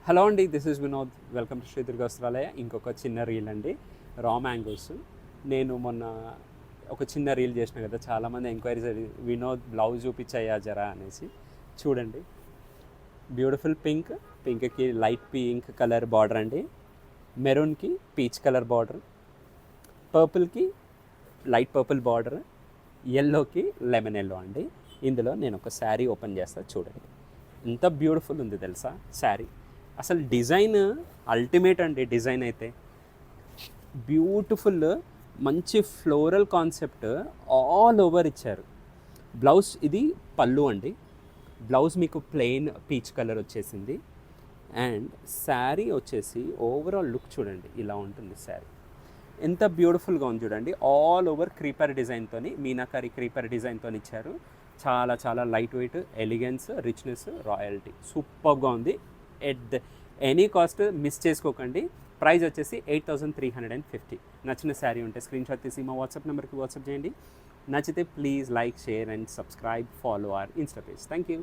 Hello అండి, this is Vinod. Welcome to Sri Durga Vastralaya. ఇంకొక చిన్న రీల్ అండి, రా మ్యాంగోస్. నేను మొన్న ఒక చిన్న రీల్ చేసిన కదా, చాలామంది ఎంక్వైరీస్ వినోద్ బ్లౌజ్ చూపించాయా జరా అనేసి. చూడండి, బ్యూటిఫుల్ పింక్, పింక్కి లైట్ పింక్ కలర్ బార్డర్ అండి, మెరూన్కి పీచ్ కలర్ బార్డర్, పర్పుల్కి లైట్ పర్పుల్ బార్డర్, ఎల్లోకి లెమన్ ఎల్లో అండి. ఇందులో నేను ఒక శారీ ఓపెన్ చేస్తాను, చూడండి ఎంత బ్యూటిఫుల్ ఉంది తెలుసా శారీ. అసలు డిజైన్ అల్టిమేట్ అండి. డిజైన్ అయితే బ్యూటిఫుల్, మంచి ఫ్లోరల్ కాన్సెప్ట్ ఆల్ ఓవర్ ఇచ్చారు. బ్లౌజ్ ఇది పళ్ళు అండి. బ్లౌజ్ మీకు ప్లెయిన్ పీచ్ కలర్ వచ్చేసింది. అండ్ శారీ వచ్చేసి ఓవరాల్ లుక్ చూడండి, ఇలా ఉంటుంది శారీ. ఎంత బ్యూటిఫుల్గా ఉంది చూడండి. ఆల్ ఓవర్ క్రీపర్ డిజైన్తో, మీనాకారి క్రీపర్ డిజైన్తో ఇచ్చారు. చాలా చాలా light weight, elegance, richness, royalty సూపర్గా ఉంది. ఎట్ ఎనీ కాస్ట్ మిస్ చేసుకోకండి. ప్రైస్ వచ్చేసి 8,350. నచ్చిన శారీ ఉంటే స్క్రీన్ షాట్ తీసి మా వాట్సాప్ నెంబర్కి వాట్సాప్ చేయండి. నచ్చితే please like, share and subscribe, follow our Insta page. Thank you.